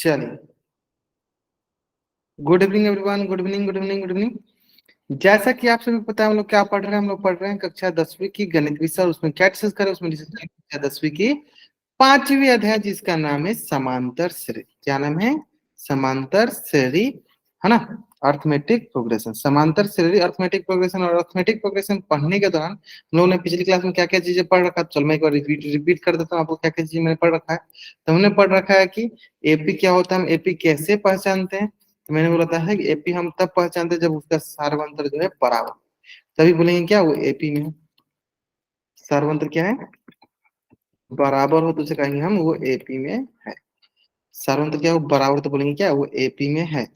चलिए, good evening everyone, good evening, good evening, good evening. जैसा कि आप सभी को पता है, हम लोग क्या पढ़ रहे हैं? हम लोग पढ़ रहे हैं कक्षा 10वीं की गणित विषय। उसमें क्या डिस्कस करें? उसमें डिस्कस करें कक्षा 10वीं की 5वीं अध्याय, जिसका नाम है समांतर श्रेणी। क्या नाम है? समांतर श्रेणी, है ना? अर्थमेटिक प्रोग्रेशन, समांतर श्रेणी, अर्थमेटिक प्रोग्रेशन। और अर्थमेटिक प्रोग्रेशन पढ़ने के दौरान हम लोगों ने पिछली क्लास में क्या क्या चीजें पढ़ रखा? चलो मैं एक बार रिपीट कर देता हूँ आपको क्या क्या चीजें मैंने पढ़ रखा है। तो हमने पढ़ रखा है कि एपी क्या होता है, हम एपी कैसे पहचानते हैं। तो मैंने बोला था कि एपी हम तब पहचानते हैं जब उसका सार्वंत्र जो है बराबर, तभी बोलेंगे क्या वो एपी में है। सार्वंत्र क्या है? बराबर हो तो उसे कहेंगे हम वो एपी में है। सार्वंत्र क्या हो? बराबर, तो बोलेंगे क्या वो एपी में है।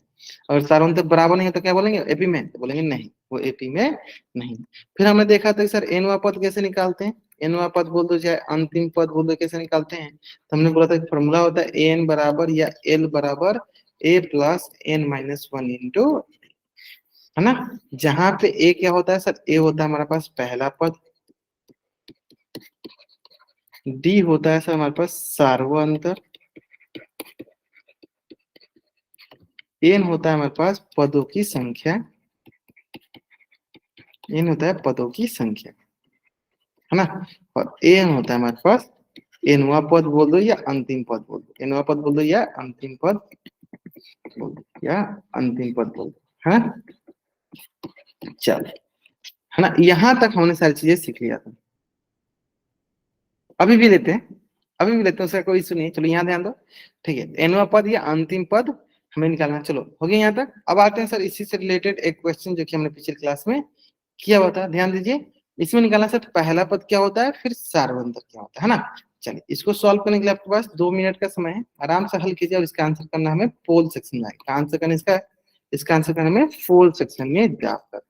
और सार्वंत्र बराबर नहीं है तो क्या बोलेंगे? एपी में, तो बोलेंगे नहीं वो एपी में नहीं। फिर हमने देखा था कि सर एनवा पद कैसे निकालते हैं। एनवा पद बोल दो चाहे अंतिम पद बोल दो, कैसे निकालते हैं? तो हमने बोला था फॉर्मूला होता है एन बराबर या एल बराबर A plus N minus one into, है ना? जहां पे ए क्या होता है सर? ए होता है हमारे पास पहला पद, डी होता है सर हमारे पास सार्वंतर, एन होता है हमारे पास पदों की संख्या, एन होता है पदों की संख्या, है ना? और एन होता है हमारे पास, एनवा पद बोल दो या अंतिम पद बोल दो, एनवा पद बोल दो या अंतिम पद बोल दो, या अंतिम पद बोल दो, है ना? चल, है ना? यहां तक हमने सारी चीजें सीख लिया था। अभी भी लेते हैं, अभी भी लेते हैं, उसका कोई इशू नहीं है। चलो यहाँ ध्यान दो, ठीक है? एनवा पद या अंतिम पद हमें निकालना है। चलो हो गया यहाँ तक। अब आते हैं सर इसी से रिलेटेड एक क्वेश्चन जो कि हमने पिछली क्लास में किया हुआ था, ध्यान दीजिए। इसमें निकालना सर पहला पद क्या होता है, फिर सार्वंतर क्या होता है ना? चलिए, इसको सॉल्व करने के लिए आपके पास 2 मिनट का समय है। आराम से हल कीजिए और इसका आंसर करना हमें पोल सेक्शन में आएगा। आंसर करना इसका आंसर करना हमें पोल सेक्शन में जाकर।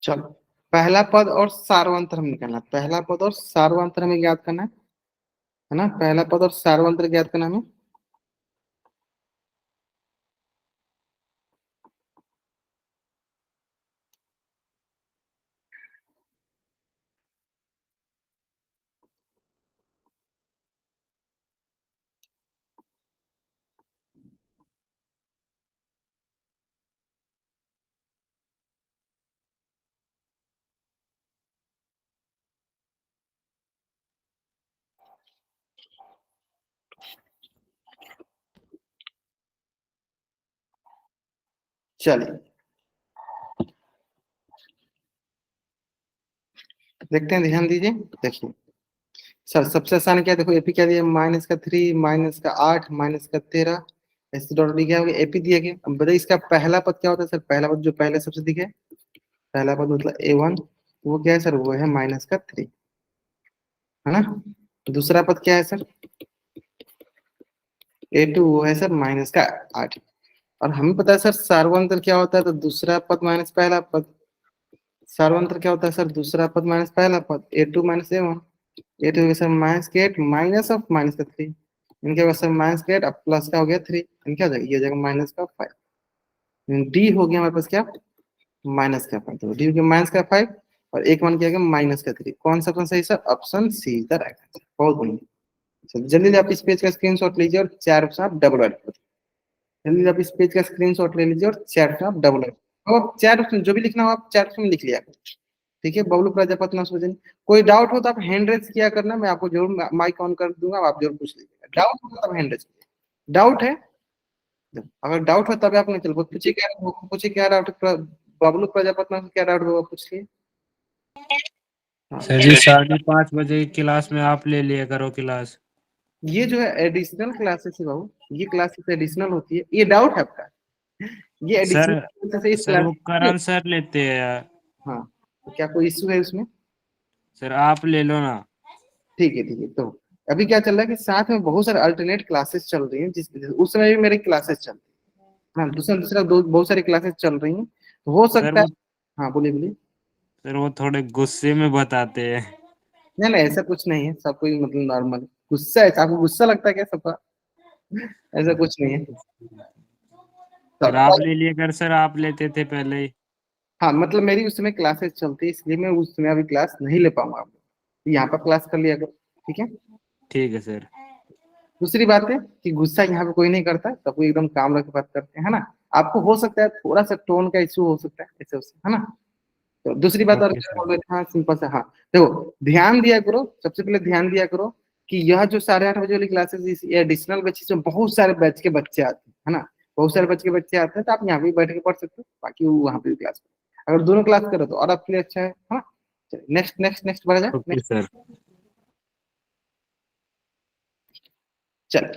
चलो, पहला पद और सार्वंतर हम निकालना है। पहला पद और सार्वंतर हमें ज्ञात करना है ना? पहला पद और सार्वंतर ज्ञात करना हमें। चलिए देखते हैं, ध्यान दीजिए। देखिए सर, सबसे आसान क्या है? देखो एपी क्या दिया? -3, -8, -13, ऐसे डॉट दिया हो गया, एपी दिया गया। अब बताइए इसका पहला पद क्या होता है सर? पहला पद जो पहले सबसे दिखे, पहला पद मतलब A1, वो क्या है सर? वो है -3, है ना? दूसरा पद क्या है सर? A2, वो है सर -8। और हमें पता है सर सार्वंतर क्या होता है, तो दूसरा पद माइनस पहला पद, सार्वंत्र क्या होता है सर? दूसरा पद माइनस पहला पद, A2 माइनस A1। A2 हो गया सर माइनस के 8 माइनस ऑफ माइनस का 3, इनके होगा सर माइनस के 8 अब प्लस का हो गया 3, इनका हो जाएगा ये हो जाएगा माइनस का 5। डी हो गया हमारे पास क्या? माइनस का 5। तो डी हो गया माइनस का 5 और एक मान किया गया माइनस का 3। कौन सा ऑप्शन सही सर? ऑप्शन सी इधर आएगा। बहुत बढ़िया। चलो जल्दी जल्दी आप इस पेज का स्क्रीनशॉट लीजिए और चैट में आप डबल ऐड कर। जल्दी आप इस पेज का स्क्रीनशॉट ले लीजिए और चैट में आप डबल ऐड, और चैट में जो भी लिखना हो आप चैट में लिख लिया। ठीक है, बबलू प्रजापति ना सोचें। कोई डाउट हो तो आप हैंड रेज किया करना, मैं आपको जरूर माइक ऑन कर दूंगा, आप जरूर पूछ लीजिएगा। डाउट हो तब हैंड रेज कीजिए। डाउट है? अगर डाउट हो तब आप नहीं, चलो पूछिए क्या, पूछिए क्या डाउट। बबलू प्रजापति ना क्या डाउट होगा पूछिए। हाँ, सर जी 5:30 बजे की क्लास में आप ले लिया करो क्लास। ये जो है एडिशनल क्लासेस है बाबू, ये क्लासेस एडिशनल होती है। ये डाउट है आपका? ये सर एडिशनल से इस सर क्लास। वो करण सर लेते हैं। हाँ, तो क्या कोई इश्यू है उसमें? सर आप ले लो ना। ठीक है ठीक है। तो अभी क्या चल रहा है कि साथ में बहुत सारे अल्टरनेट क्लासेस चल रही हैं, जिस उस समय भी मेरी क्लासेस चल रही है। हाँ, दूसरा दूसरा बहुत सारी क्लासेस चल रही हैं, तो हो सर सकता है। वो हाँ बोलिए बोलिए। सर वो थोड़े गुस्से में बताते हैं। नहीं नहीं, ऐसा कुछ नहीं है, सब कोई मतलब नॉर्मल। गुस्सा है? आपको गुस्सा लगता है क्या सबका? ऐसा कुछ नहीं है। सर तो आप ले लिया कर, सर आप लेते थे पहले ही। हाँ, मतलब मेरी उस समय क्लासेस चलती है, इसलिए मैं उस समय अभी क्लास नहीं ले पाऊंगा। आप यहाँ पर क्लास कर लिया करो, ठीक है। ठीक है सर। दूसरी बात है कि गुस्सा यहाँ पे कोई नहीं करता, सब कोई एकदम काम रख के बात करते हैं, है ना। आपको हो सकता है थोड़ा सा टोन का इशू हो सकता है ऐसे वैसे, है ना। तो दूसरी बात और ओके क्या सर। बोल रहे थे? हाँ सिंपल सा। हाँ देखो, ध्यान दिया करो, सबसे पहले ध्यान दिया करो कि यह जो 8:30 बजे वाली क्लासेस एडिशनल बैचेस में बहुत सारे बैच के बच्चे आते हैं, है ना। बहुत सारे बैच के बच्चे आते हैं, तो आप यहाँ पे बैठ के पढ़ सकते हो, बाकी वो वहाँ पे भी क्लास करो। अगर दोनों क्लास करो तो और आपके लिए अच्छा है ना। नेक्स्ट नेक्स्ट नेक्स्ट बढ़ा जाए ओके नेक्स्ट। सर। चल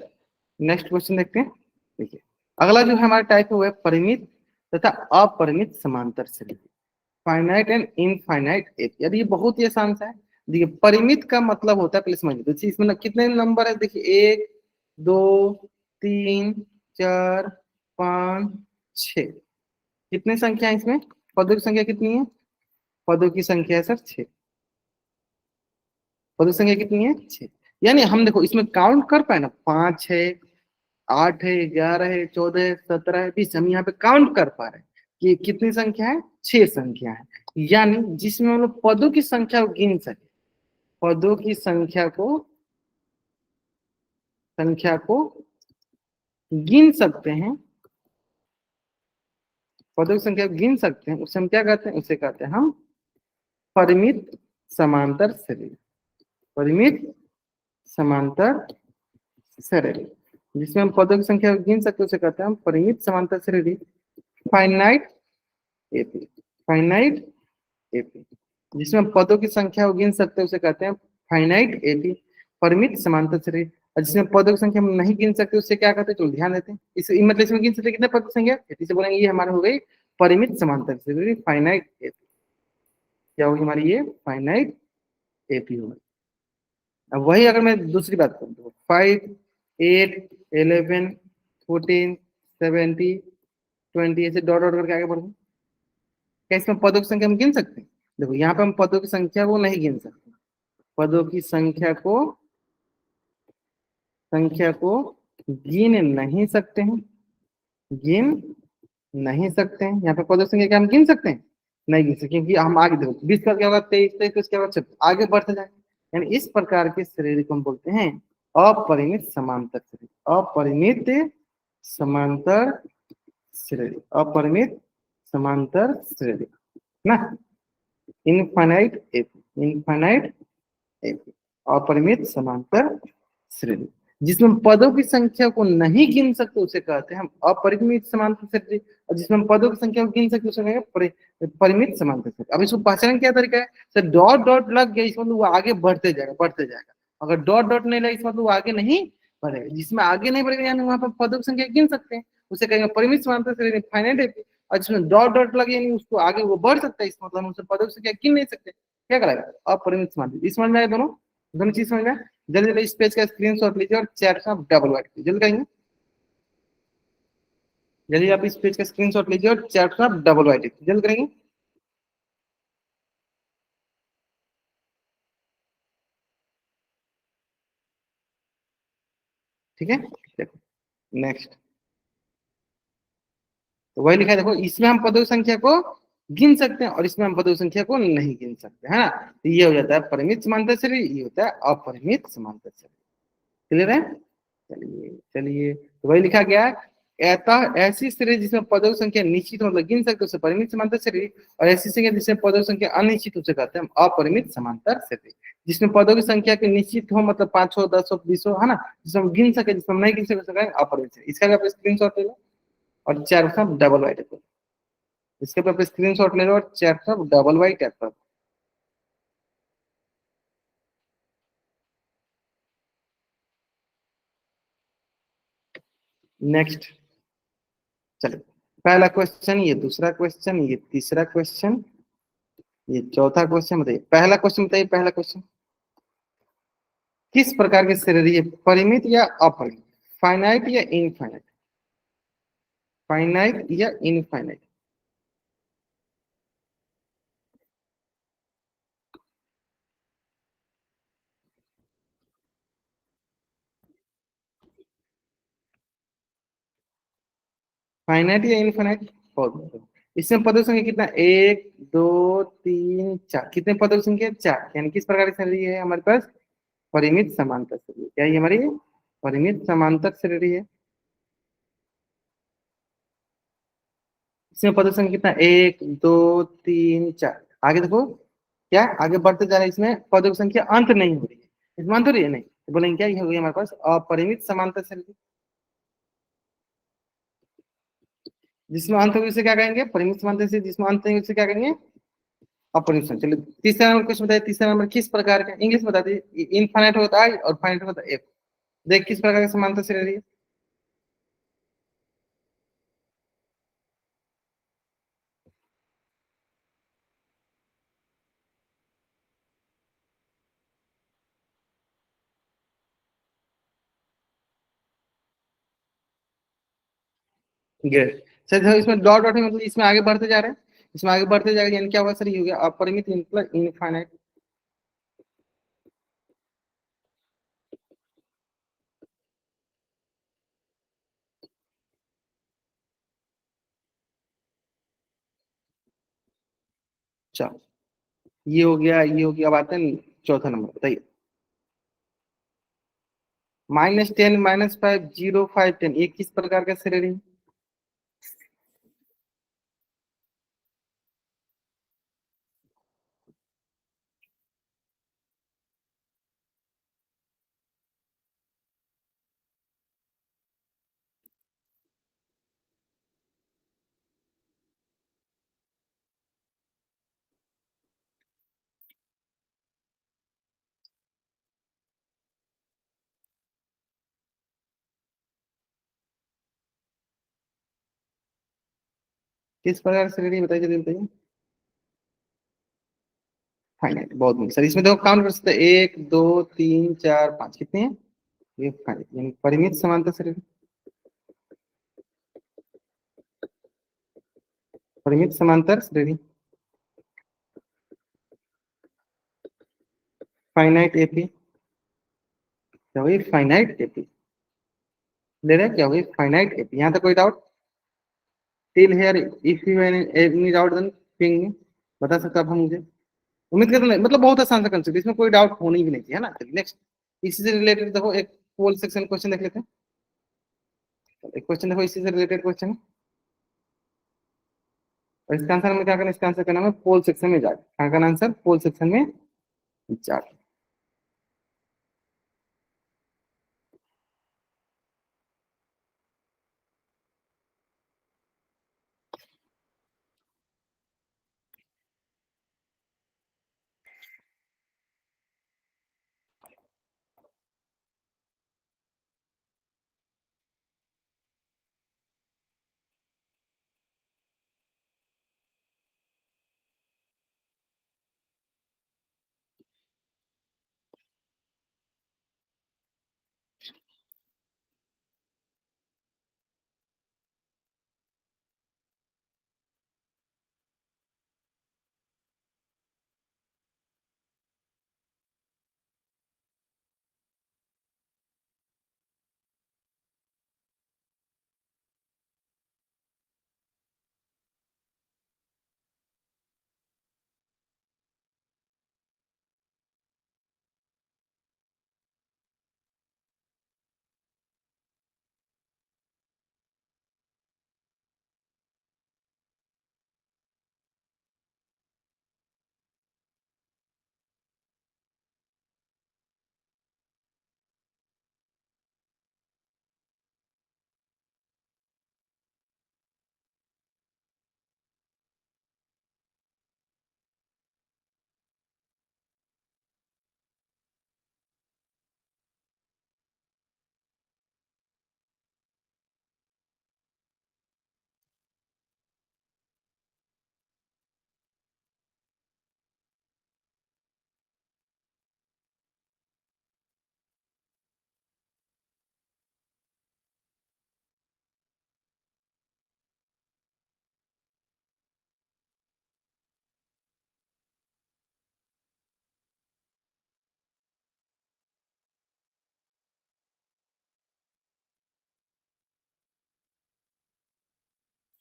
नेक्स्ट क्वेश्चन देखते हैं। देखिए, अगला जो है हमारा टाइप है वो है परिमित तथा अपरिमित समांतर श्रेणी, फाइनाइट एंड इनफाइनाइट एरिया। यदि ये बहुत ही आसान सा है। देखिए, परिमित का मतलब होता है, पहले समझ लीजिए। देखिए, इसमें कितने नंबर है? देखिए, 1 2 3 4 5 6। कितनी संख्या है इसमें? पदों की संख्या कितनी है? पदों की संख्या है सर 6। पदों की संख्या कितनी है? 6। यानी हम देखो इसमें काउंट कर पाए ना, 5 है, 8 है, 11 है, 14 है, 17 है, 20। हम यहाँ पे काउंट कर पा रहे हैं कि कितनी संख्या है? 6 संख्या है। यानी जिसमें हम लोग पदों की संख्या को गिन सके, पदों की संख्या को गिन सकते हैं, पदों की संख्या को गिन सकते हैं, उसे हम क्या कहते हैं? उसे कहते हैं हम परिमित समांतर श्रेणी। परिमित समांतर श्रेणी, जिसमें हम पदों की संख्या को गिन सकते हैं, उसे कहते हैं हम परिमित समांतर श्रेणी। फाइनाइट एपी, फाइनाइट एपी, जिसमें हम पदों की संख्या को गिन सकते हैं, उसे कहते हैं फाइनाइट एपी, परिमित समांतर श्रेणी। और जिसमें पदों की संख्या हम नहीं गिन सकते, उससे क्या कहते हैं? चलो ध्यान देते हैं। इस मतलब इसमें गिन सकते कितने पद की संख्या? एपी से बोलेंगे ये हमारे हो गई परिमित समांतर श्रेणी, फाइनाइट एपी। क्या होगी हमारी? ये फाइनाइट एपी होगी। अब वही अगर मैं दूसरी बात करूँ तो 5 8 11 14 70 20 ऐसे डॉट डॉट करके आगे बढ़ूँ। क्या इसमें पदों की संख्या हम गिन सकते हैं? देखो यहाँ पे हम पदों की संख्या को नहीं गिन सकते। पदों की संख्या को गिन नहीं सकते हैं, गिन नहीं सकते हैं। यहाँ पे पदों की संख्या क्या हम गिन सकते हैं? नहीं गिन सकते, क्योंकि हम आगे देखो 20 का क्या होगा? 23 23 क्या होगा? 26, आगे बढ़ते जाए। यानी इस प्रकार के श्रेणी को हम बोलते हैं अपरिमित समांतर श्रेणी। अपरिमित समांतर श्रेणी, अपरिमित समांतर श्रेणी ना। इनफाइनाइट एपी, इनफाइनाइट एपी, अपरिमित समांतर श्रेणी। जिसमें हम पदों की संख्या को नहीं गिन सकते उसे कहते हैं हम अपरिमित समांतर श्रेणी, और जिसमें हम पदों की संख्या को गिन सकते उसे कहेंगे परिमित समांतर श्रेणी। अब इसको पहचान क्या तरीका है? सर डॉट डॉट लग गया, इस मतलब वो आगे बढ़ते जाएगा, बढ़ते जाएगा। अगर डॉट डॉट नहीं लगा, इस मतलब वो आगे नहीं बढ़ेगा। जिसमें आगे नहीं बढ़ेगा यानी वहां पर पदों की संख्या गिन सकते हैं, उसे कहेंगे परिमित समांतर श्रेणी, फाइनाइट एपी। और जिसमें डॉट डॉट लगे यानी उसको आगे वो बढ़ सकता है, इस मतलब हम उसे पदों की संख्या गिन नहीं सकते। क्या कराएगा? अपरिमित समांतर। इस समझ में आया? दोनों दोनों चीज समझ में आया? जल्दी जल्दी इस पेज का स्क्रीनशॉट लीजिए और चैट में आप डबल वाइट कीजिए। जल्दी करेंगे, जल्दी आप इस पेज का स्क्रीनशॉट लीजिए और चैट में आप डबल वाइट कीजिए। जल्दी करेंगे। ठीक है, देखो नेक्स्ट, तो वही लिखा है, देखो इसमें हम पदों की संख्या को गिन सकते हैं और इसमें हम पदों की संख्या को नहीं गिन सकते, है ना। तो ये हो जाता है परिमित समांतर श्रेणी, ये होता है अपरिमित समांतर श्रेणी। क्लियर है। चलिए चलिए, तो वही लिखा गया है, अतः ऐसी श्रेणी जिसमें पदों की संख्या निश्चित हो, मतलब गिन सकते हो, उसे परिमित समांतर श्रेणी। और ऐसी संख्या जिसमें पदों की संख्या अनिश्चित, उसे कहते हैं हम अपरिमित समांतर श्रेणी। जिसमें पदों की संख्या की निश्चित हो, मतलब 5 हो, 10 हो, 20 हो, है ना, जिसमें हम गिन सके, जिसमें हम नहीं गिन सके, उसे कहेंगे अपरिमित श्रेणी। इसका भी आप स्क्रीन शॉट ले लो और चार सब डबल वाइट है, इसके पे आप स्क्रीन शॉट ले लो और चार सब डबल वाइट टैप कर। नेक्स्ट, चलिए, पहला क्वेश्चन, ये दूसरा क्वेश्चन, ये तीसरा क्वेश्चन, ये चौथा क्वेश्चन। बताइए पहला क्वेश्चन, बताइए पहला क्वेश्चन, किस प्रकार की श्रेणी है, परिमित या अपरिमित, फाइनाइट या इनफाइनाइट, फाइनाइट या इनफाइनाइट। फाइनाइट या इनफाइनाइट, बहुत बढ़िया। इसमें पदों की संख्या कितना, एक, दो, तीन, चार, कितने पदों की संख्या, चार, यानी किस प्रकार की श्रेणी है हमारे पास, परिमित समांतर श्रेणी। क्या ये हमारी परिमित समांतर श्रेणी है। इसमें पदों की संख्या कितना, एक, दो, तीन, चार। आगे देखो, क्या आगे बढ़ते जा रहे हैं, इसमें पदों की संख्या अंत नहीं हो रही है, इसमें अंत हो रही है नहीं, तो बोलेंगे क्या, ये हो गई हमारे पास अपरिमित समांतर श्रेणी। जिसमें अंत होगी उसे क्या कहेंगे, परिमित समांतर श्रेणी। जिसमें अंत नहीं होगी उसे क्या कहेंगे, अपरिमित समांतर। चलिए तीसरा नंबर क्वेश्चन बताइए, तीसरा नंबर किस प्रकार का, इंग्लिश में बता दीजिए, इनफाइनाइट होता है और फाइनाइट होता है एफ। देख किस प्रकार का समांतर श्रेणी है। ग्रेट सर, देखो इसमें डॉट डॉट है, मतलब इसमें आगे बढ़ते जा रहे हैं, इसमें आगे बढ़ते जाएगा, यानी क्या होगा सर, ये हो गया अपरिमित मतलब इनफाइनाइट। चलो ये हो गया, ये हो गया। अब आते हैं चौथा नंबर, बताइए -10, -5, 0, 5, 10, ये किस प्रकार का श्रेणी है। किस प्रकार की श्रेणी है? बताइए जल्दी बताइए। फाइनाइट, बहुत बढ़िया सर। इसमें देखो काउंट कर सकते हैं, एक, दो, तीन, चार, पांच, कितने हैं, ये फाइनाइट यानी परिमित समांतर श्रेणी। परिमित समांतर श्रेणी, फाइनाइट एपी। क्या हुई, फाइनाइट एपी ले रहे हैं, क्या हुई, फाइनाइट एपी। यहाँ तक कोई doubt, till here if you any doubt then ping, बता सकते आप हम मुझे। उम्मीद करते हैं, मतलब बहुत आसान सा कंसेप्ट, इसमें कोई डाउट होनी भी नहीं चाहिए, है ना। नेक्स्ट, इसी से रिलेटेड देखो एक पोल सेक्शन क्वेश्चन देख लेते हैं। एक क्वेश्चन देखो इसी से रिलेटेड क्वेश्चन है, और इसका आंसर में क्या करना है, इसका आंसर करना है पोल सेक्शन में जाकर, क्या करना आंसर, पोल सेक्शन में जाकर।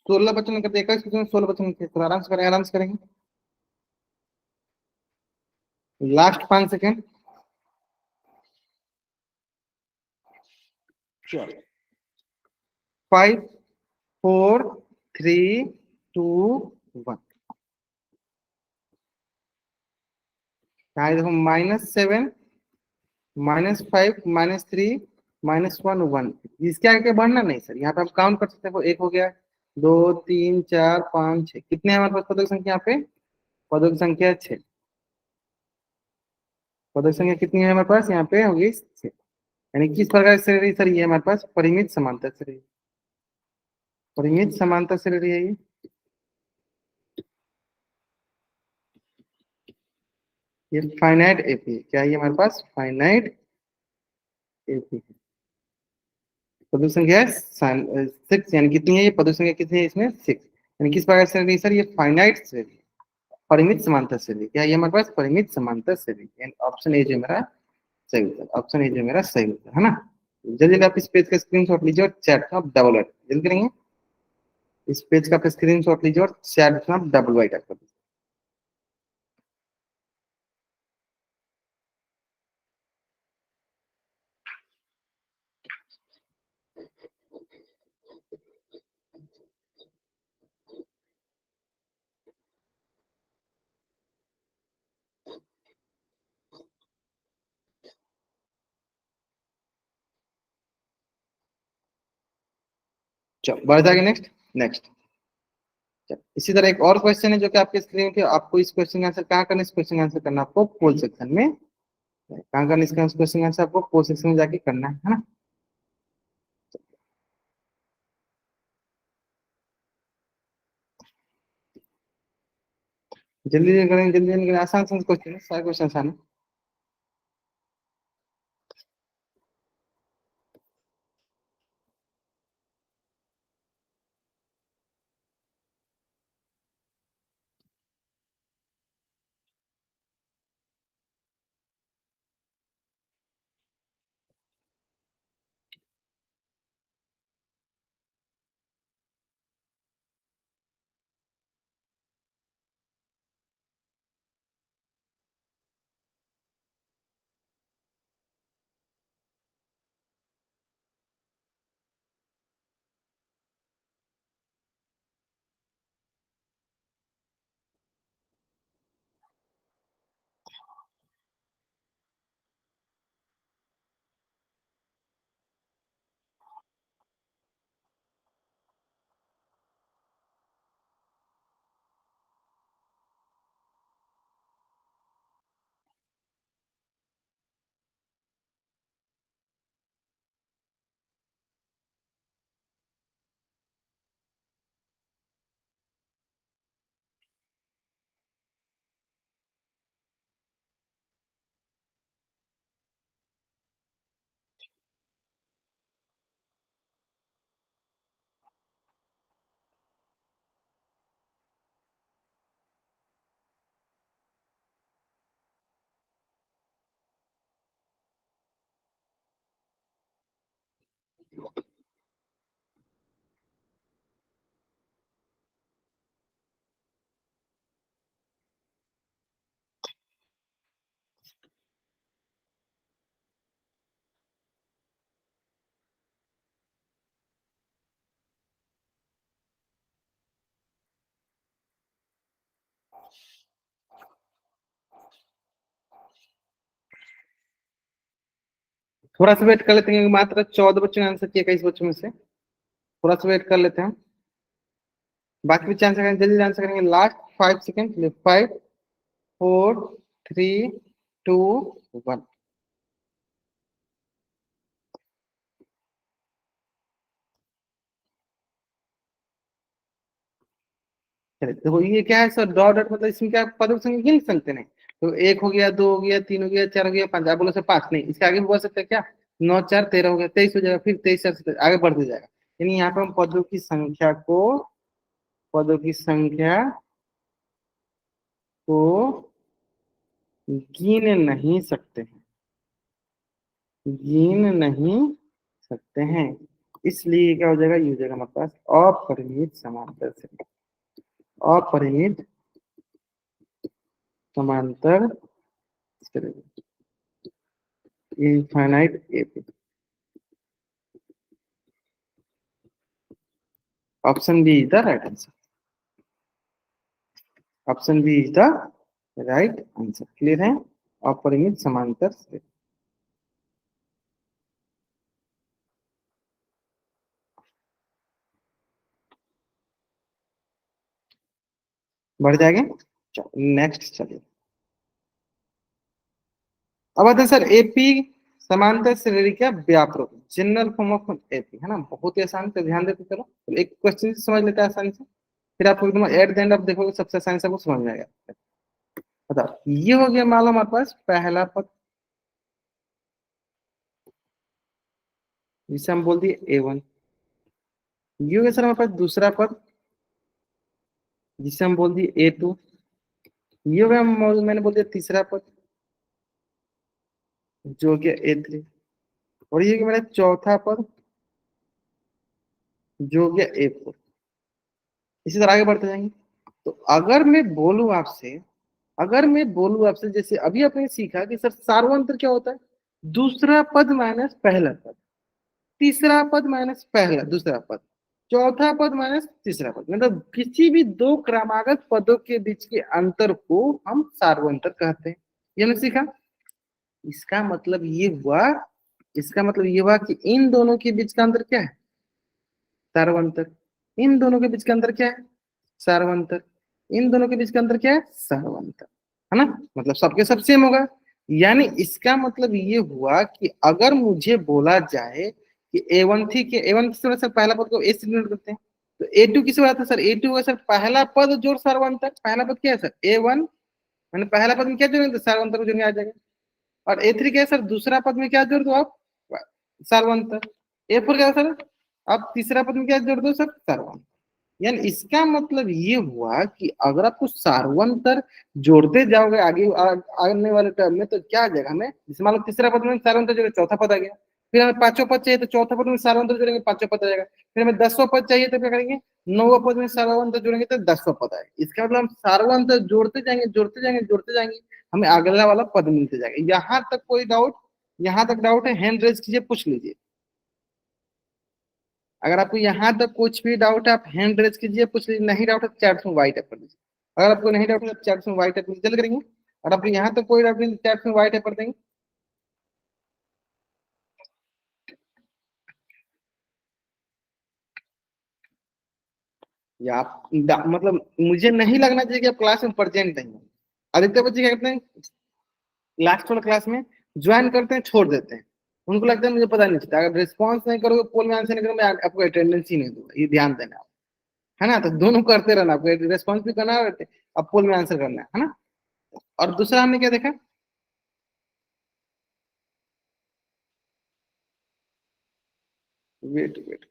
16 बच्चों ने करते, एक क्वेश्चन में 16 बच्चों ने किए, तो आराम से करेंगे, आराम से करेंगे। Last 5 second. चलो, 5 4 3 2 1। यहाँ देखो -7 -5 -3 -1 1। इसके आगे बढ़ना नहीं सर, यहाँ पे आप काउंट कर सकते हो, एक हो गया, 2 3 4 5 6, कितने हैं हमारे पास पदों की संख्या? यहाँ पे पदों की संख्या 6। पदों की संख्या कितनी है हमारे पास? यहाँ पे होगी 6। यानी किस प्रकार से श्रेणी सर? ये हमारे पास परिमित समांतर श्रेणी, परिमित समांतर श्रेणी है ये फाइनाइट एपी। क्या है ये हमारे पास? Finite AP. पदों की संख्या 6, यानी कितनी है ये पदों की संख्या? कितनी है इसमें? 6। यानी किस प्रकार से श्रेणी सर? ये फाइनाइट श्रेणी, परिमित समांतर श्रेणी। क्या है ये हमारे पास? परिमित समांतर श्रेणी। यानी ऑप्शन ए जो मेरा सही उत्तर, ऑप्शन ए जो मेरा सही उत्तर है ना। जल्दी जल्दी आप इस पेज का स्क्रीनशॉट लीजिए और चैट में आप डबल राइट जल्दी करेंगे। इस पेज का आप स्क्रीनशॉट लीजिए और चैट में आप डबल राइट कर दीजिए। चलो बढ़ जाएगा। Next next. इसी तरह एक और क्वेश्चन है जो कि आपके स्क्रीन पे, आपको इस क्वेश्चन का आंसर कहाँ करना है? इस क्वेश्चन का आंसर करना आपको पोल सेक्शन में। कहाँ करना इसका क्वेश्चन का आंसर? आपको पोल सेक्शन में जाके करना है ना। जल्दी जल्दी करें, जल्दी जल्दी करें, आसान आसान क्वेश्चन है, सारे क्वेश्चन आसान है। थोड़ा सा वेट कर लेते हैं, मात्र 14 बच्चों ने आंसर किया 21 बच्चों में से। थोड़ा सा वेट कर लेते हैं, बाकी बच्चे आंसर करेंगे, जल्दी आंसर करेंगे। Last 5 second. 5 4 3 2 1। चलिए देखो ये क्या है सर? डॉट डॉट मतलब इसमें क्या पदों की संख्या गिन सकते नहीं। तो 1 हो गया, 2 हो गया, 3 हो गया, 4 हो गया, 5। आप बोलो सर 5 नहीं, इसके आगे भी बोल सकते हैं क्या? 9 4 13 हो गया, 23 हो जाएगा, फिर 23 4 27 आगे बढ़ते जाएगा। यानी यहाँ पे हम पदों की संख्या को गिन नहीं सकते हैं, गिन नहीं सकते हैं। इसलिए क्या हो जाएगा, ये हो जाएगा हमारे पास अपरिमित समांतर श्रेणी, अपरिमित समांतर श्रेणी, infinite AP. Option B is the right answer, option B is the right answer. Clear है? अपरिमित समांतर श्रेणी। बढ़ जाएंगे। नेक्स्ट चलिए, अब आता है सर एपी समांतर श्रेणी का व्यापक, जनरल फॉर्म ऑफ एपी, है ना, बहुत ही आसान, तो ध्यान देते चलो। तो एक क्वेश्चन समझ लेते हैं आसानी से, फिर आपको एकदम एट द एंड आप देखोगे सबसे आसानी से आपको समझ में आएगा। बताओ, ये हो गया मान लो हमारे पास पहला पद, जिसे हम बोल दिए ए1। ये हो गया सर हमारे पास दूसरा पद, जिसे हम बोल दिए ए2। ये हो गया मैंने बोल दिया तीसरा पद, जो हो गया ए3। और ये हो गया मेरा चौथा पद, जो हो गया ए4। इसी तरह आगे बढ़ते जाएंगे। तो अगर मैं बोलूं आपसे, अगर मैं बोलूं आपसे, जैसे अभी आपने सीखा कि सर सार्वंत्र क्या होता है, दूसरा पद माइनस पहला पद, तीसरा पद माइनस पहला दूसरा पद, चौथा पद माइनस तीसरा पद, मतलब किसी भी दो क्रमागत पदों के बीच के अंतर को हम सार्वंतर कहते हैं। ये हमने सीखा। इसका मतलब ये हुआ, इसका मतलब ये हुआ कि इन दोनों के बीच का अंतर क्या है, सार्वंतर। इन दोनों के बीच का अंतर क्या है, सार्वंतर। इन दोनों के बीच का अंतर क्या है, सार्वंतर, है ना, मतलब सबके सब सेम होगा। यानी इसका मतलब ये हुआ कि अगर मुझे बोला जाए कि ए1 थी, कि ए1 किस वजह से पहला पद को ए से डिनोट करते हैं, तो ए2 किस वजह से सर, ए2 हुआ सर पहला पद जोड़ सार्वंतर। पहला पद क्या है सर, ए1, मैंने पहला पद में क्या जोड़ेंगे, तो सार्वंतर को जोड़ने आ जाएगा। और ए3 क्या है सर, दूसरा पद में क्या जोड़ दो आप, सार्वंतर। ए4 क्या है सर, आप तीसरा पद में क्या जोड़ दो सर, सार्वंतर। यानी इसका मतलब ये हुआ कि अगर आप कुछ सार्वंतर जोड़ते जाओगे आगे आने वाले टर्म में, तो क्या आ जाएगा हमें, जैसे मान लो तीसरा पद में सार्वंतर जोड़े, चौथा पद आ गया। फिर हमें पांचों पद चाहिए, तो चौथा पद में सार्वंतर जोड़ेंगे, पांचों पद आ जाएगा। फिर हमें 10वां पद चाहिए, तो क्या करेंगे, 9वां पद में सार्वंतर जोड़ेंगे, तो 10वां पद आएगा। इसका मतलब हम सार्वंतर जोड़ते जाएंगे, जोड़ते जाएंगे, जोड़ते जाएंगे, हमें अगला वाला पद मिलते जाएगा। यहाँ तक कोई डाउट, यहाँ तक डाउट है, हैंड रेज कीजिए, पूछ लीजिए। अगर आपको यहाँ तक कुछ भी डाउट है, आप हैंड रेज कीजिए, पूछ लीजिए। नहीं डाउट है चैट में वाइट अप कर दीजिए। अगर आपको नहीं डाउट है, चैट में वाइट अप जल्द करेंगे। और आपको यहाँ तक कोई डाउट नहीं, चैट में वाइट अप कर देंगे। या आप मतलब मुझे नहीं लगना चाहिए कि आप क्लास में प्रेजेंट नहीं हो। अधिकतर बच्चे क्या करते हैं, लास्ट वाला क्लास में ज्वाइन करते हैं, छोड़ देते हैं। उनको लगता है मुझे पता नहीं चलता, अगर रिस्पॉन्स नहीं करोगे, पोल में आंसर नहीं करोगे, मैं आपको अटेंडेंस ही नहीं दूंगा। ये ध्यान देना आप, है ना। तो दोनों करते रहना, आपको रिस्पॉन्स भी करना है, अब पोल में आंसर करना है ना। और दूसरा हमने क्या देखा, वेट वेट,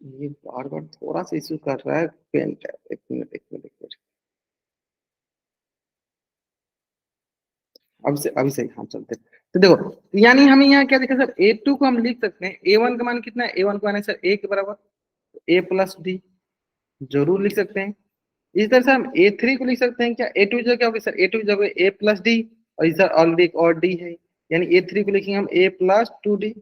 ये बार बार थोड़ा सा इश्यू कर रहा है, पेन टैब, एक मिनट एक मिनट एक मिनट। अब से अभी सही, हाँ चलते हैं। तो देखो, यानी हमें यहाँ क्या देखा सर, ए2 को हम लिख सकते हैं, ए1 का मान कितना है, ए1 का मान है सर ए के बराबर ए प्लस डी, जरूर लिख सकते हैं। इस तरह से हम ए3 को लिख सकते हैं, क्या ए2 जगह क्या होगी सर, ए2 जगह ए प्लस डी, और इधर ऑलरेडी एक और डी है, यानी ए3 को लिखेंगे हम ए प्लस 2 डी।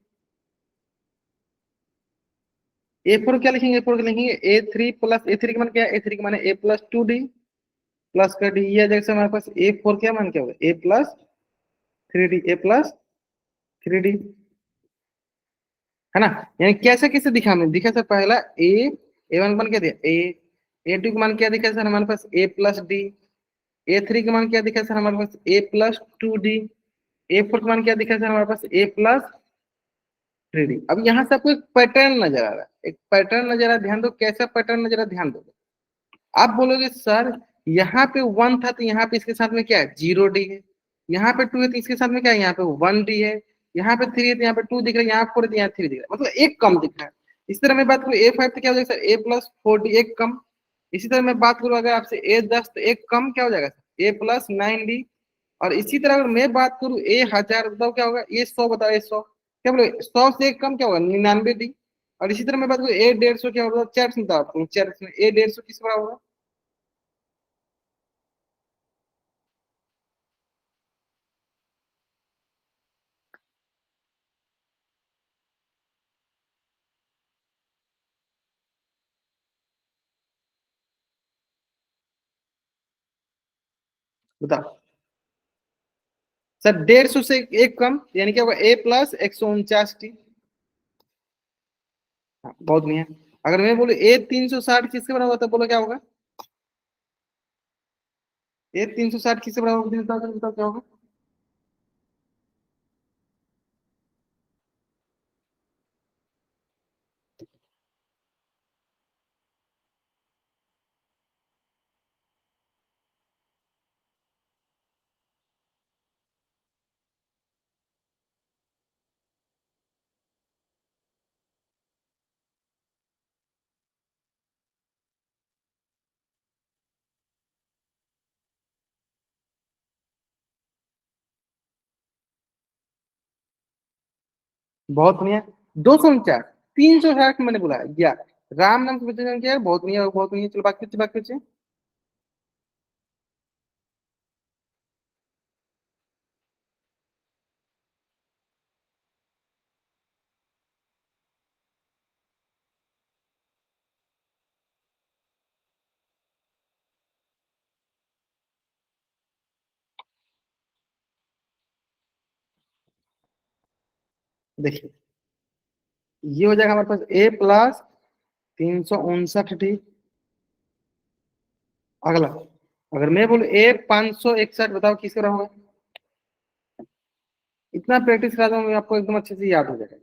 ए4 क्या लिखेंगे, ए4 को लिखेंगे ए3 प्लस, ए3 का मान क्या है, ए3 का मान है ए प्लस 2 डी प्लस का डी। ये जैसे हमारे पास ए4 क्या मान क्या होगा, ए प्लस 3 डी, ए प्लस 3 डी, है ना। यानी कैसे कैसे दिखा, हमने दिखा सर पहला ए1 का मान क्या दिया ए2 का मान क्या दिखा सर हमारे पास ए प्लस डी, ए3 का मान क्या दिखा सर हमारे पास ए प्लस 2 डी, ए4 का मान क्या दिखा सर हमारे पास ए प्लस 3 डी। अब यहाँ से आपको एक पैटर्न नजर आ रहा है, एक पैटर्न नजर आ रहा है, ध्यान दो कैसा पैटर्न नजर आ रहा है, ध्यान दो। आप बोलोगे सर यहाँ पे 1 था, तो यहाँ पे इसके साथ में क्या है, 0 डी है। यहाँ पे 2 है, तो इसके साथ में क्या है, यहाँ पे 1 डी है। यहाँ पे 3 है, तो यहाँ पे 2 दिख रहा है, यहाँ 4 है, तो यहाँ 3 दिख रहा है, मतलब एक कम दिख रहा है। इसी तरह मैं बात करूँ A5, तो क्या हो जाएगा सर, ए प्लस 4 डी, एक कम। इसी तरह मैं बात करूँ अगर आपसे A10, तो एक कम क्या हो जाएगा सर, ए प्लस 9 डी। और इसी तरह अगर मैं बात करूँ A1000, बताओ क्या होगा, A100, बताओ A100 क्या बोले 100 से एक कम क्या होगा 99D। और इसी तरह मैं बात करूँ ए 150 क्या होगा, चैट सुनता आपको, चैट में ए 150 किस बराबर होगा? बताओ सर, 150 से एक कम यानी क्या होगा ए प्लस 149T। हाँ, बहुत बढ़िया। अगर मैं बोलूँ ए 360 किसके बराबर होता है, बोलो क्या होगा? ए 360 किसके बराबर होगा, बताओ बताओ क्या होगा? बहुत बढ़िया। 249, 360 मैंने बोला या राम नाम के बच्चे क्या है, बहुत बढ़िया बहुत बढ़िया। चलो बाकी बच्चे। देखिए ये हो जाएगा हमारे पास ए प्लस 359 ठीक। अगला अगर मैं बोलूं ए 561, बताओ किसका रहा होगा? इतना प्रैक्टिस करा दूंगा आपको एकदम अच्छे से याद हो जाएगा।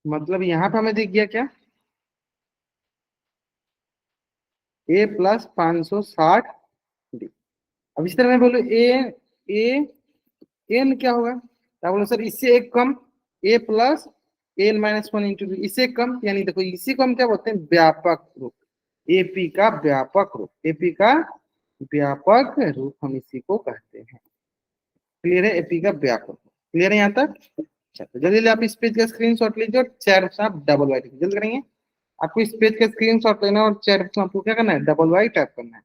मतलब यहाँ पे हमें दिख गया क्या, ए प्लस 560 डी। अब इस तरह मैं बोलूं ए ए एन क्या होगा, क्या बोलो सर इससे एक कम, ए प्लस n-1 इंटू डी, इससे कम यानी देखो इसी को हम क्या बोलते हैं, व्यापक रूप। एपी का व्यापक रूप, एपी का व्यापक रूप हम इसी को कहते हैं। क्लियर है, एपी का व्यापक रूप। क्लियर है यहाँ तक? अच्छा तो जल्दी जल्दी आप इस पेज का स्क्रीनशॉट लीजिए और चैट से आप डबल वाई जल्द करेंगे। आपको इस पेज का स्क्रीनशॉट लेना और चैट में आपको क्या करना है, डबल वाई टैप करना है।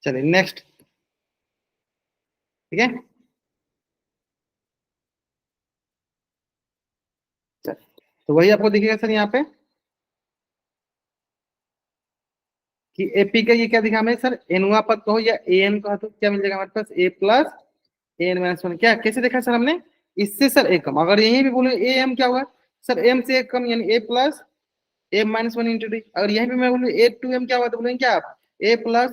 चलिए नेक्स्ट। ठीक है, चल तो वही आपको दिखेगा सर यहाँ पे कि एपी का ये क्या दिखा हमें सर, एनुआ पद कहो या एन कहो तो क्या मिल जाएगा हमारे पास, ए प्लस n-1, क्या कैसे देखा सर हमने, इससे सर ए कम। अगर यहीं भी बोले ए एम क्या होगा सर, एम से एक कम यानी ए प्लस m-1 इंटू डी। अगर यहीं पे मैं बोलूँ ए टू एम क्या होगा तो बोलेंगे क्या आप, ए प्लस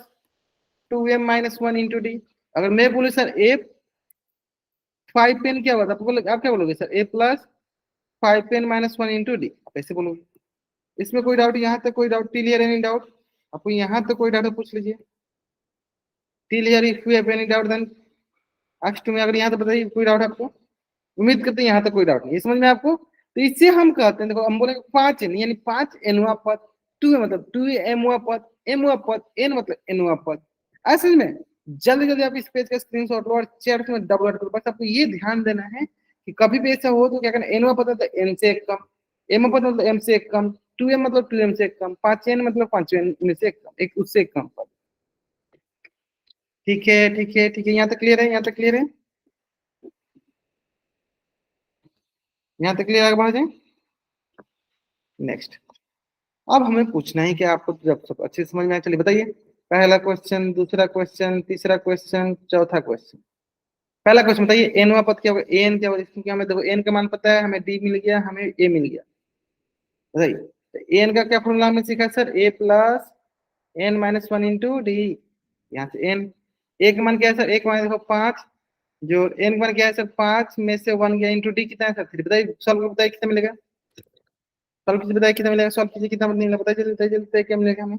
2m-1 इंटू डी। अगर मैं बोलूँ सर ए 5n क्या होगा, आप क्या बोलोगे sir, A plus 5n-1 into D, आप ऐसे बोलोगे। इसमें कोई डाउट, यहाँ तक कोई डाउट, क्लियर एनी डाउट? आपको यहाँ तक कोई डाउट पूछ लीजिए। Clear, if you have any doubt then ask me. अगर यहाँ तक बताइए कोई डाउट आपको, उम्मीद करते हैं यहाँ तक कोई डाउट नहीं, ये समझ में आपको? तो इससे हम कहते हैं, देखो हम बोलेंगे 5n यानी 5 एनुआ पद, 2 मतलब 2 एमुआ पद, एमुआ पद, n मतलब एनुआ पद। ऐसे में जल्दी जल्दी आप इस पेज का स्क्रीनशॉट लो और चैट में डबल करो। बस आपको ये ध्यान देना है कि कभी भी ऐसा हो तो क्या करना, एनुआ पद मतलब n से एक कम, एमुआ पद मतलब m से एक कम, 2m मतलब 2m से एक कम, 5n मतलब 5n में से एक कम, एक उससे एक कम पद। ठीक है ठीक है ठीक है, यहाँ तक क्लियर है, यहाँ तक क्लियर है, यहाँ तक क्लियर, आगे बढ़ जाए। नेक्स्ट, अब हमें पूछना है कि आपको जब सब अच्छे से समझ में आए, चलिए बताइए। पहला क्वेश्चन, दूसरा क्वेश्चन, तीसरा क्वेश्चन, चौथा क्वेश्चन। पहला क्वेश्चन बताइए, एनवा पद क्या होगा, एन क्या होगा, इसमें हमें देखो एन का मान पता है, हमें डी मिल गया, हमें ए मिल गया, बताइए। तो एन का क्या फॉर्मूला हमने सीखा sir, A plus N minus one into D. यहाँ से एन, एक मान क्या है सर, एक मान देखो 5, जो एन मान क्या है सर 5 में से 1 गया, इंटू डी कितना है सर 3, बताइए सॉल्व, बताइए कितना मिलेगा, सॉल्व कीजिए, बताइए कितना मिलेगा, सॉल्व कीजिए कितना मिलेगा, बताइए जल्दी बताइए, जल्दी बताइए क्या मिलेगा हमें।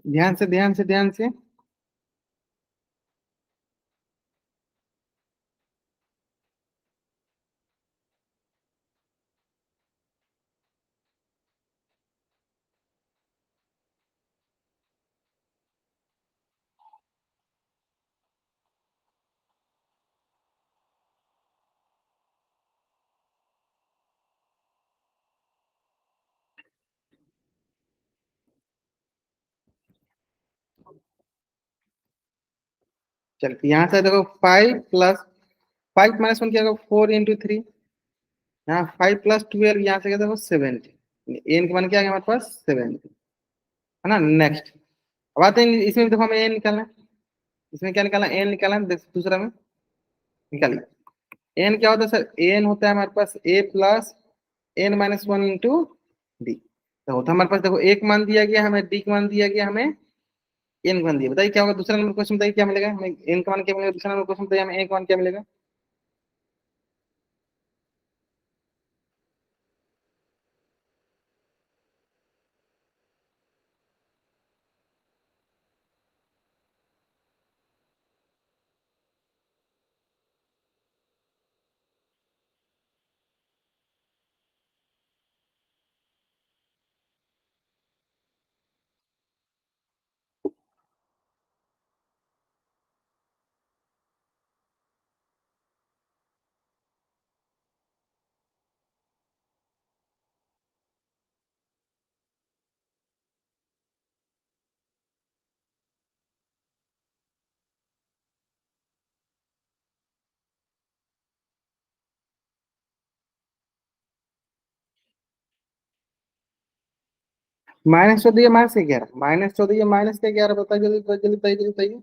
ध्यान से ध्यान से ध्यान से, चलिए यहाँ से देखो 5 प्लस 5 माइनस 1 क्या होगा, 4 इंटू 3, यहाँ 5 प्लस 12, यहाँ से क्या देखो 70, एन के मान क्या है हमारे पास 70, है ना। नेक्स्ट, अब आते हैं इसमें भी देखो हमें एन निकालना है, इसमें क्या निकालना है, एन निकालना है, दूसरा में निकालिए। एन क्या होता है सर, एन होता है हमारे पास A plus N minus one into D. तो होता है हमारे पास देखो एक मान दिया गया, हमें डी का मान दिया गया, हमें एन का मान दिया, बताइए क्या होगा दूसरा नंबर क्वेश्चन, बताइए क्या मिलेगा हमें, एन का मान क्या मिलेगा, दूसरा नंबर क्वेश्चन बताइए हमें एन का मान क्या मिलेगा। -14 -11, -14 -11, बताइए जल्दी जल्दी जल्दी बताइए, जल्दी बताइए।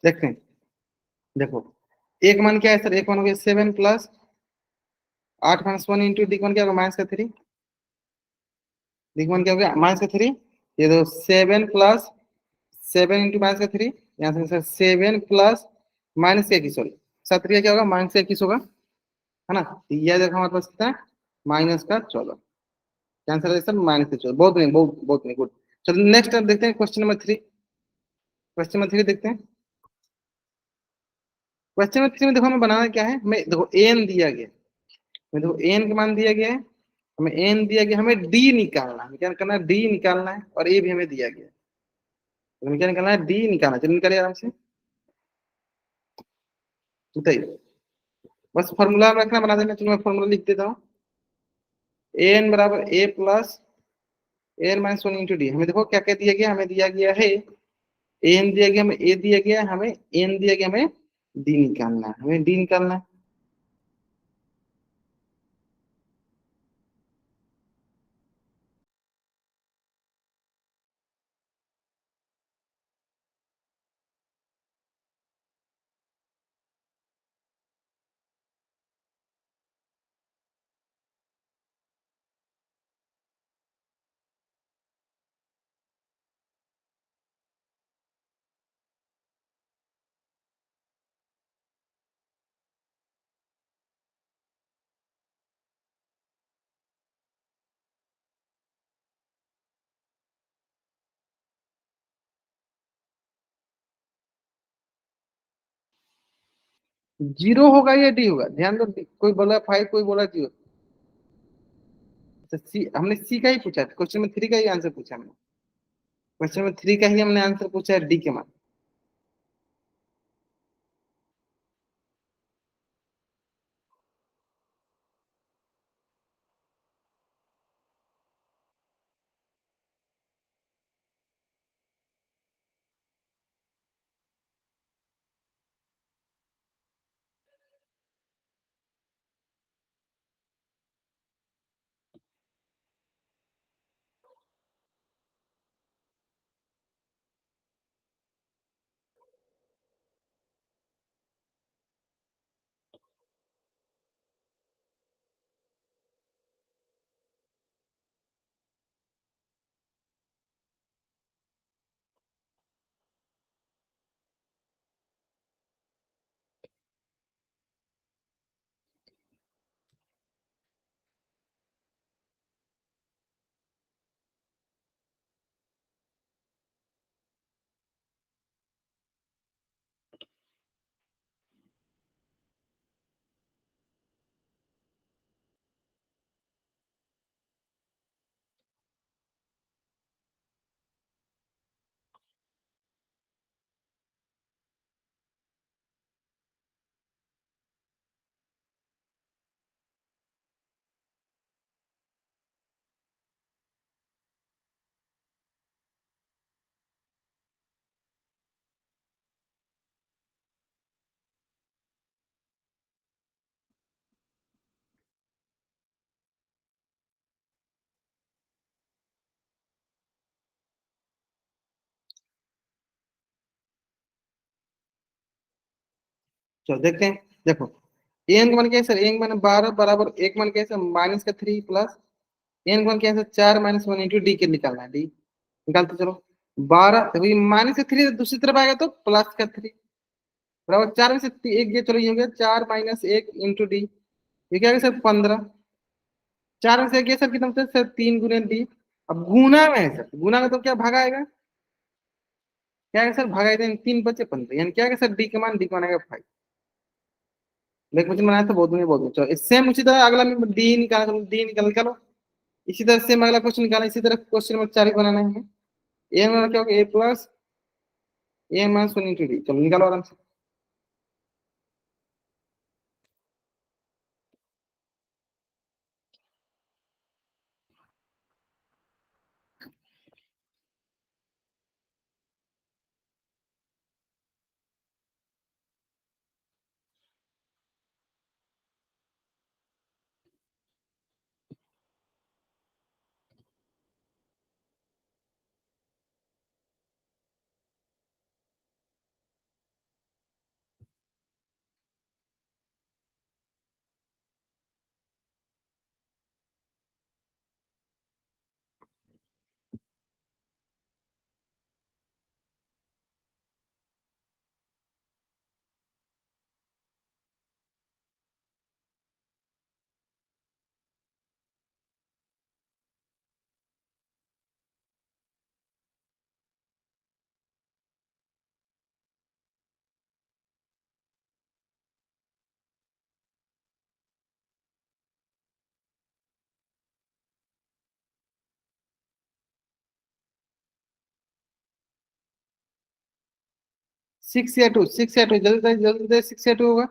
देखते हैं, देखो एक मान क्या है सर, एक मान हो गया 7 plus 8 minus 1 into D one क्या होगा, माइनस का 3, डी वन क्या हो गया माइनस का 3, ये दो 7 प्लस 7 इंटू माइनस का 3, यहाँ से सर 7 प्लस माइनस का 21, सॉरी 7 का क्या होगा माइनस का 21 होगा, है ना। तो यह देखो हमारे पास कितना है, -14, आंसर है सर -14, बहुत नहीं, बहुत बहुत नहीं, गुड। चलो नेक्स्ट देखते हैं क्वेश्चन नंबर 3। क्वेश्चन नंबर 3 देखते हैं। क्वेश्चन नंबर 3 में देखो हमें बनाना क्या है, मैं देखो एन दिया गया, मैं देखो एन का मान दिया गया है, हमें एन दिया गया, हमें डी निकालना है, क्या करना है, डी निकालना है, और ए भी हमें दिया गया है, तो हमें क्या निकालना है, डी निकालना है। चलो निकालिए आराम से, बताइए, बस फॉर्मूला रखना, बना देना। चलो मैं फॉर्मूला लिख देता हूँ, एन बराबर A plus N minus one into D. हमें देखो क्या क्या दिया गया, हमें दिया गया है एन दिया गया, हमें ए दिया गया, हमें एन दिया गया, हमें डी निकालना है, हमें डी निकालना है। जीरो होगा या डी होगा, ध्यान दो, कोई बोला 5, कोई बोला 0। तो सी, हमने सी का ही पूछा, क्वेश्चन में 3 का ही आंसर पूछा हमने, क्वेश्चन में 3 का ही हमने आंसर पूछा है, डी के मान। चलो देखते हैं, देखो एन का मान क्या है सर, एन का मान 12 बराबर, एक मान क्या है सर, माइनस का 3 प्लस एन का मान क्या है सर, 4 माइनस 1 इंटू डी के निकालना है, डी निकालते चलो। 12 देखो, ये माइनस का 3 दूसरी तरफ आएगा तो प्लस का 3 बराबर 4 में से एक गया, चलो ये हो गया 4 माइनस 1 इंटू डी, ये क्या है सर 15। 4 में से एक गया सर, कितना होता है सर, 3 गुने डी। अब गुना में है सर, गुना में तो क्या भागा आएगा, क्या है सर, भागा दें, 3 बचे 15, यानी क्या है सर, डी का मान आएगा 5। लेकिन मुझे बनाया तो बहुत दूर बहुत दूर। चलो सेम उसी तरह अगला में डी निकाला, चलो डी निकालो। इसी तरह सेम अगला क्वेश्चन निकाला, इसी तरह क्वेश्चन नंबर 4 बनाना है हमें। ए में क्या होगा, ए प्लस ए माइनस वन इंटू डी। चलो निकालो आराम से। 6 या 2, 6 या 2, जल्दी 6 या 2 होगा।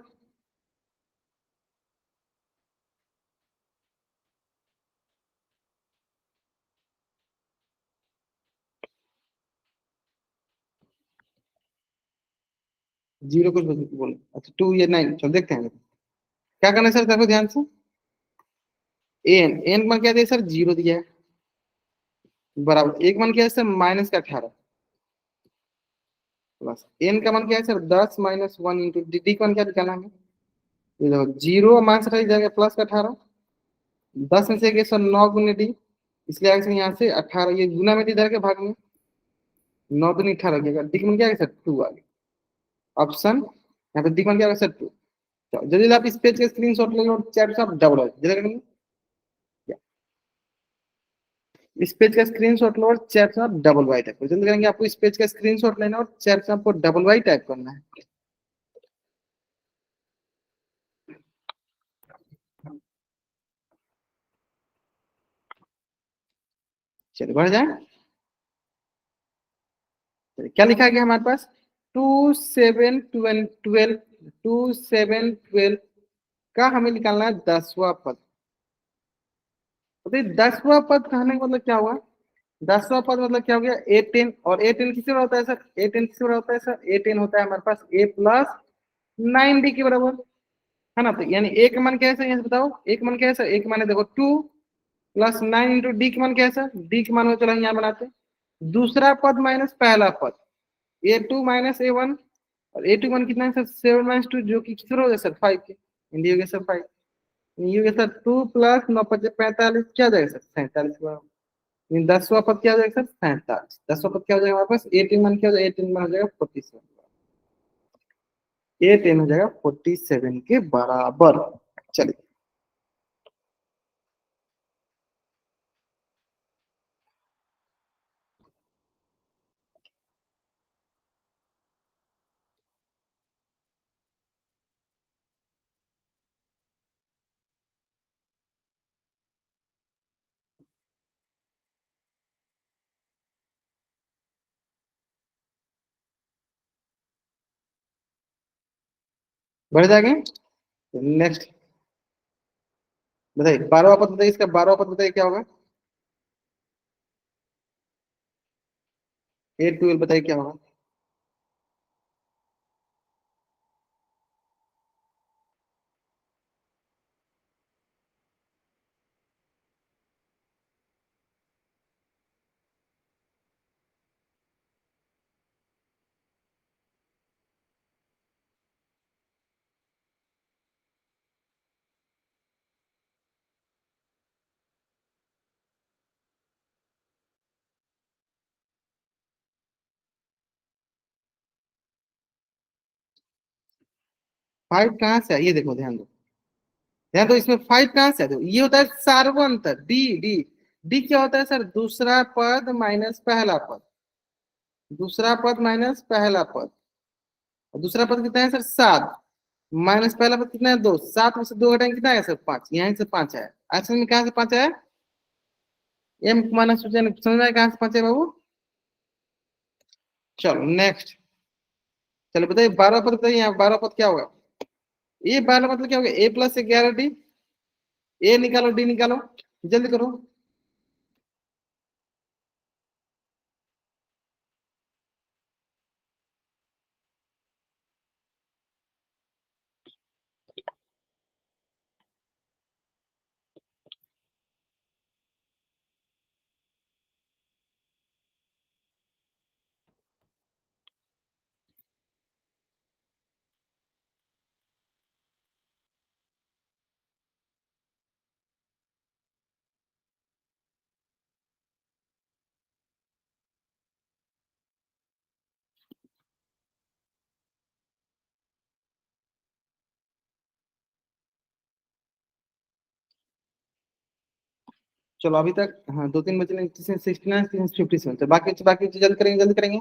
जीरो कुछ बोलो। अच्छा 2 या 9, चलो देखते हैं। क्या करना है सर, देखो ध्यान से। एन एन मान क्या दिया सर, 0 दिया है, बराबर एक मान क्या है सर, -18 प्लस एन का मान क्या है सर, 10 - 1 इंटू डी, डी का मान क्या निकालना है। ये देखो 0 -28 जाएगा प्लस का 18, 10 में से गए सर 9 गुने डी, इसलिए आगे से यहाँ से 18, ये गुना में डी इधर के भाग में, 9 दूनी 18 हो गया, डी का मान क्या है सर 2 आ गया ऑप्शन। यहाँ पे डी का मान क्या है सर 2। जल्दी आप इस पेज का स्क्रीनशॉट ले लो और चैट से आप डबल जल्दी, इस पेज का स्क्रीनशॉट लो और चैट से आप डबल वाई टाइप करो, जल्दी करेंगे। आपको इस पेज का स्क्रीनशॉट लेना है और चैट से आपको डबल वाई टाइप करना है। चलिए बढ़ जाए। चलिए, क्या लिखा गया हमारे पास, 2 7 12 2 7 12 का हमें निकालना है 10वां पद। तो 10वां पद कहने का मतलब क्या हुआ, 10वां पद मतलब क्या हो गया, A10, और A10 किससे बड़ा होता है सर, A10 किससे बड़ा होता है सर, A10 होता है हमारे पास A प्लस 9D के बराबर, है ना। तो यानी एक मान क्या है सर, यहाँ से बताओ एक मान क्या है सर, एक मान है देखो 2 + 9 इंटू डी के मान क्या है सर, डी के मान को चलो यहाँ बनाते हैं। दूसरा पद माइनस पहला पद, A2 - A1, और A2 मान कितना है सर, 7 - 2, जो कि कितना हो गया सर 5 के, हिंदी हो गया सर 5, ये हो गया सर 2 + 9 × 5 = 45, क्या हो जाएगा सर 47। 10वां पद क्या हो जाएगा सर 47, 10वां पद क्या हो जाएगा हमारे पास, A10 मान क्या हो जाएगा, A10 मान हो जाएगा 47, A10 हो जाएगा 47 के बराबर। चलिए बढ़ जाएंगे। नेक्स्ट बताइए, 12वां पद बताइए, इसका 12वां पद बताइए क्या होगा, A12 बताइए क्या होगा। 5 कहाँ से है, ये देखो ध्यान दो, ध्यान दो, इसमें 5 कहाँ से है, देखो ये होता है सार्वंतर, डी डी, डी क्या होता है सर, दूसरा पद माइनस पहला पद, दूसरा पद माइनस पहला पद, और दूसरा पद कितना है सर 7, माइनस पहला पद कितना है 2, 7 में से 2 घटाएंगे कितना है सर 5, यहाँ से 5 है, असल में कहाँ से 5 है, एम माइनस समझ में आया कहाँ से 5 है बाबू। चलो नेक्स्ट, चलो बताइए 12 पद बताइए, यहाँ 12 पद क्या होगा, ये 12 मतलब क्या होगा, A + 11D, ए निकालो डी निकालो, जल्दी करो। चलो अभी तक हाँ 2 3 बचे, 69 57, तो बाकी बाकी जल्दी करेंगे जल्दी करेंगे।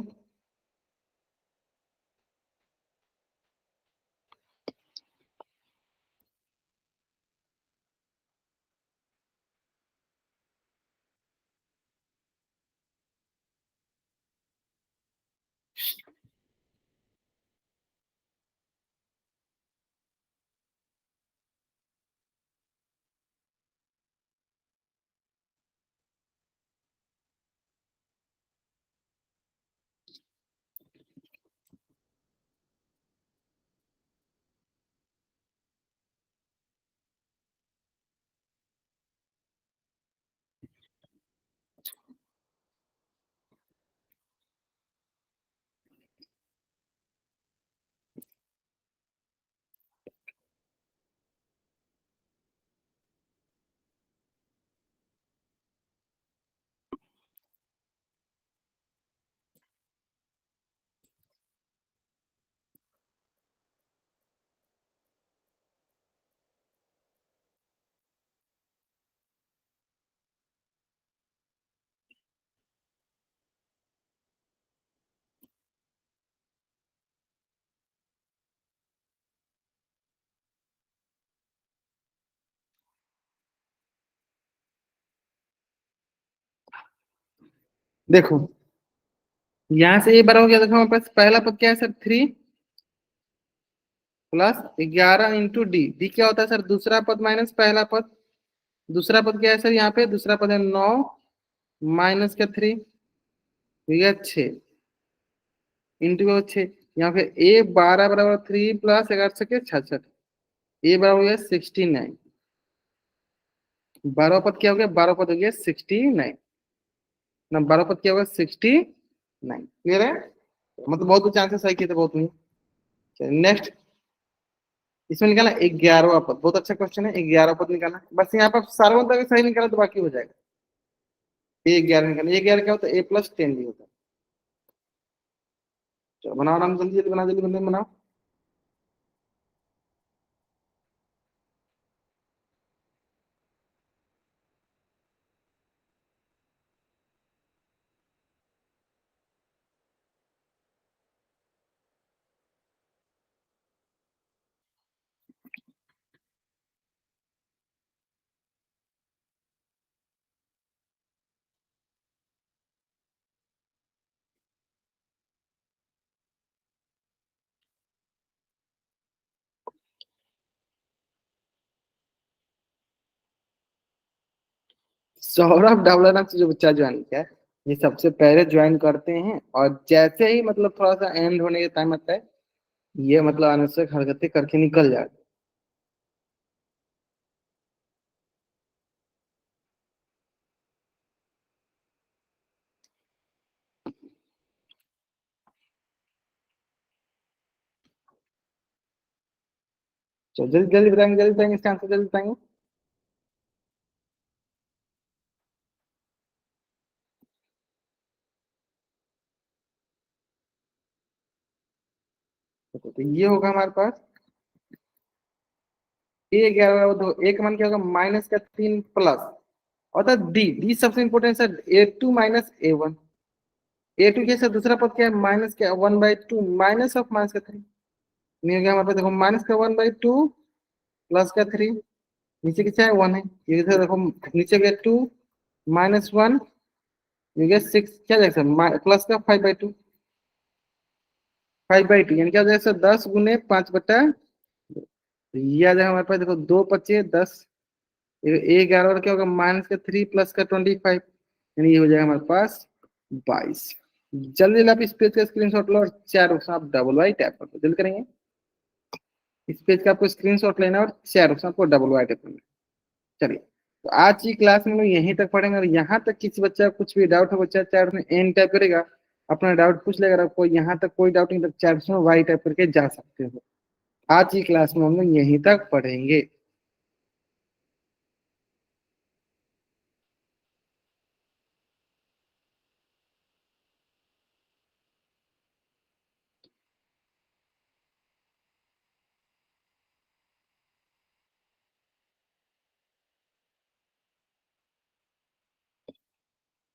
देखो यहां से ये बड़ा हो गया, देखो हमारे पास पहला पद क्या है सर, 3 प्लस 11 × डी। डी क्या होता है सर, दूसरा पद माइनस पहला पद। दूसरा पद क्या है सर, यहाँ पे दूसरा पद है 9 माइनस का 3, ठीक है 6 इंटू 6। यहाँ पे ए 12 बराबर 3 प्लस 11 छके 66, ए बराबर हो गया 69। 12 पद क्या हो गया, 12 पद हो गया 69 ना, 12 पद क्या होगा 69। क्लियर है, मतलब बहुत चांसेस सही किए थे बहुत नहीं। नेक्स्ट, इसमें निकाला 11वां पद, बहुत अच्छा क्वेश्चन है। 11वां पद निकाला, बस यहाँ पर सारा पद अगर सही निकाला तो बाकी हो जाएगा। ए 11 निकाला, ए 11 क्या होता है, A + 10 भी होता है। चलो बनाओ नाम, जल्दी जल्दी बनाओ, जल्दी जल्दी बनाओ। सौरभ डबला नाम से जो बच्चा ज्वाइन किया है, ये सबसे पहले ज्वाइन करते हैं, और जैसे ही मतलब थोड़ा सा एंड होने का टाइम आता है, ये मतलब अनावश्यक हरकतें करके निकल जाते हैं। चलो जल्दी जल्दी बताएंगे, जल्दी बताएंगे इसका आंसर, जल्दी बताएंगे। तो ये होगा हमारे पास A 11 दो, एक मान क्या होगा -3 प्लस, अर्थात डी, डी सबसे important sir, A2 - A1। A2 कैसे, दूसरा पद क्या है, माइनस क्या, 1/2 माइनस ऑफ माइनस का 3। नहीं हो गया हमारे पास, देखो माइनस का 1/2 प्लस का 3, नीचे कितना है 1 है, ये इधर देखो नीचे गया 2 -1, ये गया 6, क्या जाएगा सर, प्लस का 5/2, 5/2 यानी क्या हो जाएगा सर, 10 × 5/2। तो ये आ जाएगा हमारे पास, देखो 2 × 5 = 10। A 11 और क्या होगा, -3 प्लस का 25, यानी ये हो जाएगा हमारे पास 22। जल्दी जल्दी आप इस पेज का स्क्रीनशॉट लो और चार ऑप्शन आप डबल वाई टैप कर दो, जल्दी करेंगे। इस पेज का आपको स्क्रीनशॉट लेना है और चार ऑप्शन आपको डबल वाई टैप करना है। चलिए, तो आज की क्लास में हम लोग यहीं तक पढ़ेंगे, और यहाँ तक किसी बच्चा को कुछ भी डाउट हो, बच्चा चैट में एन टाइप करेगा, अपना डाउट पूछ लेगा। अगर आपको यहाँ तक कोई डाउट नहीं, तो चैट में वाई टाइप करके जा सकते हो। आज की क्लास में हम लोग यहीं तक पढ़ेंगे।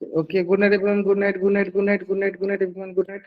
Okay, good night everyone, good night, good night, good night, good night, good night everyone, good night.